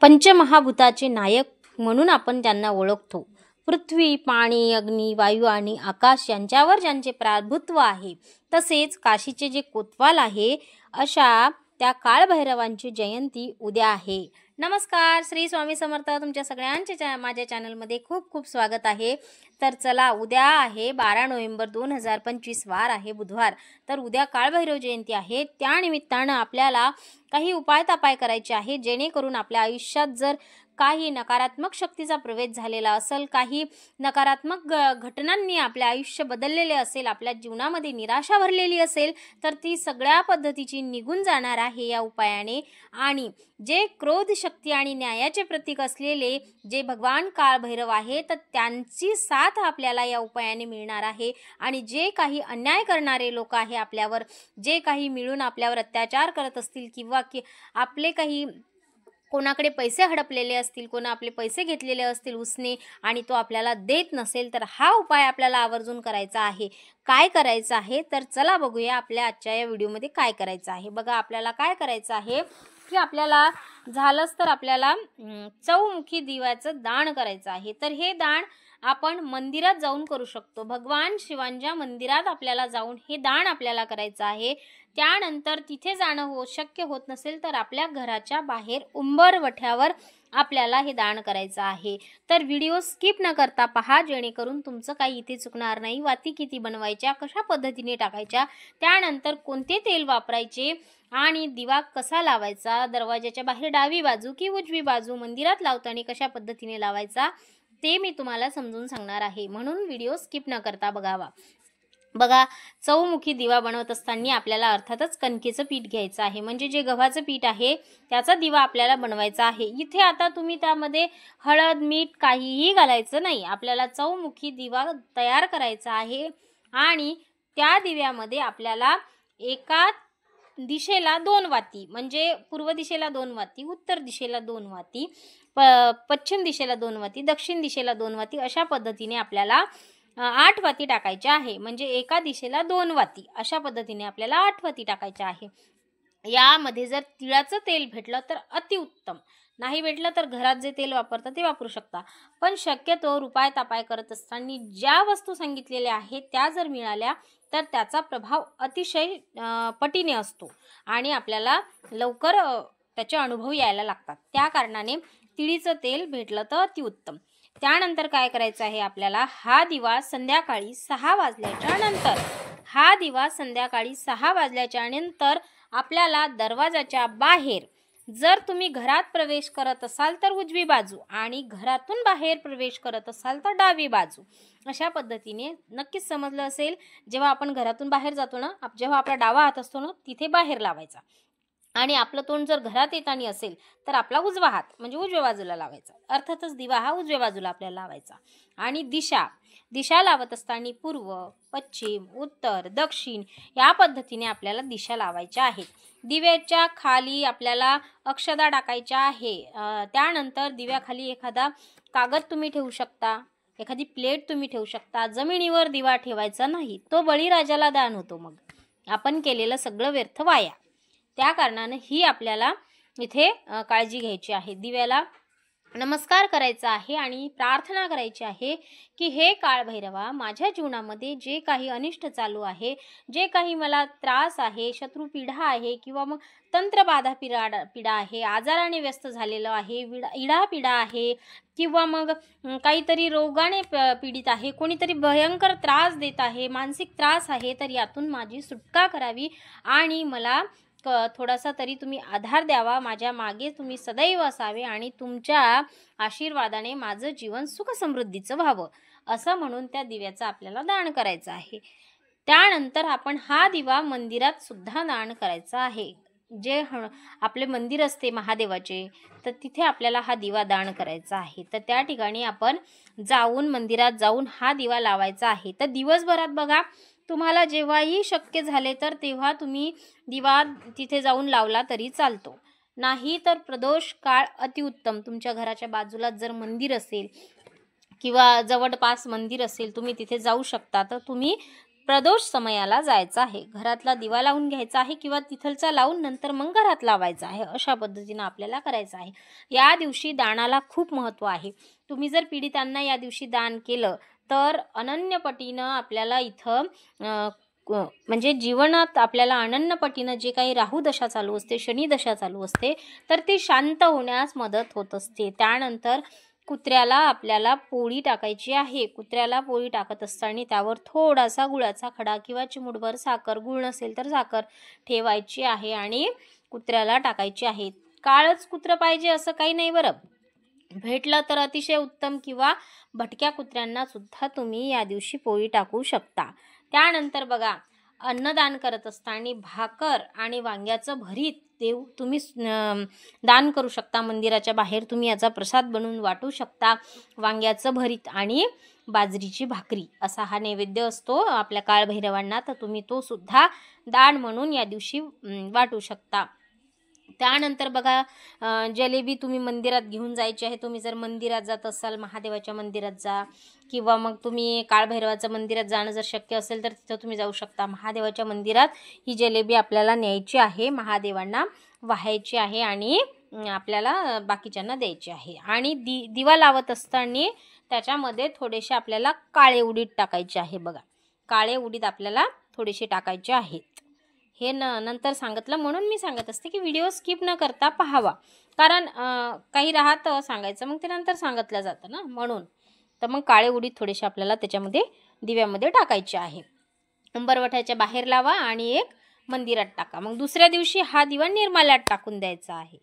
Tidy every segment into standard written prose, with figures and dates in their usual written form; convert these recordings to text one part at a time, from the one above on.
पंचमहाभूताचे नायक म्हणून आपण त्यांना ओळखतो. पृथ्वी, पाणी, अग्नी, वायू आणि आकाश यांच्यावर ज्यांचे प्रभुत्व आहे, तसेच काशीचे जे कोतवाल आहे, अशा त्या काळभैरवांची जयंती उद्या आहे. नमस्कार, श्री स्वामी समर्थ. तुमच्या सगळ्यांचे माझ्या चॅनलमध्ये खूप खूप स्वागत आहे. तर चला, उद्या आहे 12 नोव्हेंबर 2025, वार आहे बुधवार. तर उद्या काळभैरव जयंती आहे. त्यानिमित्तानं आपल्याला काही उपाय तपाय करायचे आहे, जेणेकरून आपल्या आयुष्यात जर काही नकारात्मक शक्तीचा प्रवेश झालेला असेल, काही नकारात्मक घटनांनी आपले आयुष्य बदललेले असेल, आपल्या जीवनामध्ये निराशा भरलेली असेल, तर ती सगळ्या पद्धतीची निघून जाणार आहे या उपायाने. आणि जे क्रोध शक्ती आणि न्यायाचे प्रतीक असलेले जे भगवान काळभैरव आहे, तर त्यांची साथ आपल्याला या उपायाने मिळणार आहे. आणि जे काही अन्याय करणारे लोक आहे आपल्यावर, जे काही मिळून आपल्यावर अत्याचार करत असतील, किंवा आपले काही कोणाकडे पैसे हडपलेले असतील, कोणा आपले पैसे घेतलेले असतील उसने, आणि तो आपल्याला देत नसेल, तर हा उपाय आपल्याला आवर्जून करायचा आहे. काय करायचं आहे तर चला बघूया आपल्या आजच्या या व्हिडिओमध्ये काय करायचं आहे. बघा, आपल्याला काय करायचं आहे की आपल्याला झालंच तर आपल्याला चौमुखी दिव्याचं दान करायचं आहे. तर हे दान आपण मंदिरात जाऊन करू शकतो. भगवान शिवांच्या मंदिरात आपल्याला जाऊन हे दान आपल्याला करायचं आहे. त्यानंतर तिथे जाणं शक्य होत नसेल, तर आपल्या घराच्या बाहेर उंबरवठ्यावर आपल्याला हे दान करायचं आहे. तर व्हिडिओ स्किप न करता पहा, जेणेकरून तुमचं काही इथे चुकणार नाही. वाती किती बनवायच्या, कशा पद्धतीने टाकायच्या, त्यानंतर कोणते तेल वापरायचे आणि दिवा कसा लावायचा, दरवाजाच्या बाहेर डावी बाजू की उजवी बाजू, मंदिरात लावताना कशा पद्धतीने लावायचा, ते मी तुम्हाला समजून सांगणार आहे. म्हणून व्हिडिओ स्किप न करता बघावा. बघा, चौमुखी दिवा बनवत असताना आपल्याला अर्थातच कणकेचं पीठ घ्यायचं आहे, म्हणजे जे गव्हाचं पीठ आहे त्याचा दिवा आपल्याला बनवायचा आहे. इथे आता तुम्ही त्यामध्ये हळद, मीठ काहीही घालायचं नाही. आपल्याला चौमुखी दिवा तयार करायचा आहे. आणि त्या दिव्यामध्ये आपल्याला एका दिशेला 2 वाती, म्हणजे पूर्व दिशेला 2 वाती, उत्तर दिशेला 2 वाती, पश्चिम दिशेला 2 वाती, दक्षिण दिशेला 2 वाती, अशा पद्धतीने आपल्याला 8 वाती टाकायच्या आहे. म्हणजे एका दिशेला 2 वाती, अशा पद्धतीने आपल्याला 8 वाती टाकायच्या आहे. यामध्ये जर तिळाचं तेल भेटलं तर अतिउत्तम, नाही भेटलं तर घरात जे तेल वापरतात ते वापरू शकता. पण शक्यतो उपाय तापाय करत असताना ज्या वस्तू सांगितलेल्या आहेत त्या जर मिळाल्या तर त्याचा प्रभाव अतिशय पटीने असतो आणि आपल्याला लवकर त्याचे अनुभव यायला लागतात. त्या कारणाने तिळीचं तेल भेटलं तर अतिउत्तम. त्यानंतर काय करायचं आहे आपल्याला, हा दिवा संध्याकाळी 6 वाजल्याच्या नंतर, हा दिवा संध्याकाळी 6 वाजल्याच्या नंतर आपल्याला दरवाजाच्या बाहेर, जर तुम्ही घरात प्रवेश करत असाल तर उजवी बाजू, आणि घरातून बाहेर प्रवेश करत असाल तर डावी बाजू, अशा पद्धतीने नक्कीच समजलं असेल. जेव्हा आपण घरातून बाहेर जातो ना, जेव्हा आपला डावा हात असतो ना, तिथे बाहेर लावायचा, आणि आपलं तोंड जर घरात येताना असेल तर आपला उजवा हात म्हणजे उजव्या बाजूला लावायचा. अर्थातच दिवा हा उजव्या बाजूला आपल्याला लावायचा. आणि दिशा लावत असताना पूर्व, पश्चिम, उत्तर, दक्षिण या पद्धतीने आपल्याला दिशा लावायच्या आहेत. दिव्याच्या खाली आपल्याला अक्षदा टाकायच्या आहे. त्यानंतर दिव्याखाली एखादा कागद तुम्ही ठेवू शकता, एखादी प्लेट तुम्ही ठेवू शकता. जमिनीवर दिवा ठेवायचा नाही, तो बळीराजाला दान होतो, मग आपण केलेलं सगळं व्यर्थ वाया. त्या कारणाने ही आपल्याला इथे काळजी घ्यायची आहे. दिव्याला नमस्कार करायचा आहे आणि प्रार्थना करायची आहे की हे काळभैरवा, माझ्या जीवनामध्ये जे काही अनिष्ट चालू आहे, जे काही मला त्रास आहे, शत्रुपीडा आहे, किंवा मग तंत्रबाधा पीडा आहे, आजाराने व्यस्त झालेलं आहे, इडापिडा आहे, किंवा मग काहीतरी रोगाने पीडित आहे, कोणीतरी भयंकर त्रास देत आहे, मानसिक त्रास आहे, तर यातून माझी सुटका करावी आणि मला थोडासा तरी तुम्ही आधार द्यावा, माझ्या मागे तुम्ही सदैव असावे, आणि तुमच्या आशीर्वादाने माझं जीवन सुख समृद्धीचं व्हावं, असं म्हणून त्या दिव्याचं आपल्याला दान करायचं आहे. त्यानंतर आपण हा दिवा मंदिरात सुद्धा दान करायचा आहे. जे आपले मंदिर असते महादेवाचे, तर तिथे आपल्याला हा दिवा दान करायचा आहे. तर त्या ठिकाणी आपण जाऊन, मंदिरात जाऊन हा दिवा लावायचा आहे. तर दिवसभरात बघा, तुम्हाला जेव्हाही शक्य झाले तर तेव्हा तुम्ही दिवा तिथे जाऊन लावला तरी चालतो. नाही तर प्रदोष काळ अतिउत्तम. तुमच्या घराच्या बाजूला जर मंदिर असेल किंवा जवळपास मंदिर असेल, तुम्ही तिथे जाऊ शकता, तर तुम्ही प्रदोष समयाला जायचं आहे. घरातला दिवा लावून घ्यायचा आहे किंवा तिथलचा लावून नंतर मग घरात लावायचा आहे. अशा पद्धतीनं आपल्याला करायचं आहे. या दिवशी दानाला खूप महत्त्व आहे. तुम्ही जर पीडितांना या दिवशी दान केलं तर अनन्यपटीनं आपल्याला इथं म्हणजे जीवनात आपल्याला अनन्यपटीनं जे काही राहू दशा चालू असते, शनी दशा चालू असते, तर ते शांत होण्यास मदत होत असते. त्यानंतर कुत्र्याला आपल्याला पोळी टाकायची आहे. कुत्र्याला पोळी टाकत असताना त्यावर थोडासा गुळाचा खडा किंवा चिमूटभर साखर, गुळ नसेल तर साखर ठेवायची आहे आणि कुत्र्याला टाकायची आहे. काळच कुत्रं पाहिजे असं काही नाही बरं. भेटलं तर अतिशय उत्तम किंवा भटक्या कुत्र्यांना सुद्धा तुम्ही या दिवशी पोळी टाकू शकता. त्यानंतर बघा, अन्नदान करत असताना भाकर आणि वांग्याचं भरीत तुम्ही दान करू शकता. मंदिराच्या बाहेर तुम्ही याचा प्रसाद बनवून वाटू शकता. वांग्याचं भरीत आणि बाजरीची भाकरी असा हा नैवेद्य असतो आपल्या काळभैरवांना, तर तुम्ही तो सुद्धा दान म्हणून या दिवशी वाटू शकता. त्यानंतर बघा, जलेबी तुम्ही मंदिरात घेऊन जायची आहे. तुम्ही जर मंदिरात जात असाल, महादेवाच्या मंदिरात जा, किंवा मग तुम्ही काळभैरवाच्या मंदिरात जाणं जर शक्य असेल तर तिथं तुम्ही जाऊ शकता. महादेवाच्या मंदिरात ही जलेबी आपल्याला न्यायची आहे, महादेवांना वाहायची आहे आणि आपल्याला बाकीच्यांना द्यायची आहे. आणि दिवा लावत असताना त्याच्यामध्ये थोडेसे आपल्याला काळे उडीद टाकायचे आहे. बघा, काळे उडीद आपल्याला थोडेसे टाकायचे आहेत. हे नंतर सांगितलं म्हणून मी सांगत असते की व्हिडिओ स्किप न करता पाहावा, कारण काही राहतं सांगायचं मग ते नंतर सांगितलं जातं ना, म्हणून. तर मग काळे उडीद थोडेसे आपल्याला त्याच्यामध्ये दिव्यामध्ये टाकायचे आहे. उंबरवठ्याच्या बाहेर लावा आणि एक मंदिरात टाका. मग दुसऱ्या दिवशी हा दिवा निर्माल्यात टाकून द्यायचा आहे.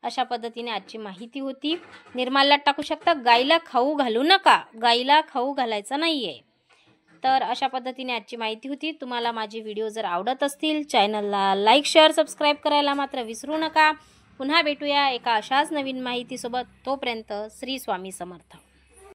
अशा पद्धतीने आजची माहिती होती. निर्माल्यात टाकू शकता. गाईला खाऊ घालू नका, गाईला खाऊ घालायचं नाही आहे. तर अशा पद्धतीने आजची माहिती होती. तुम्हाला माझे व्हिडिओ जर आवडत असतील, चॅनलला लाईक, शेअर, सबस्क्राईब करायला मात्र विसरू नका. पुन्हा भेटूया एका अशाच नवीन माहितीसोबत. तोपर्यंत श्री स्वामी समर्थ.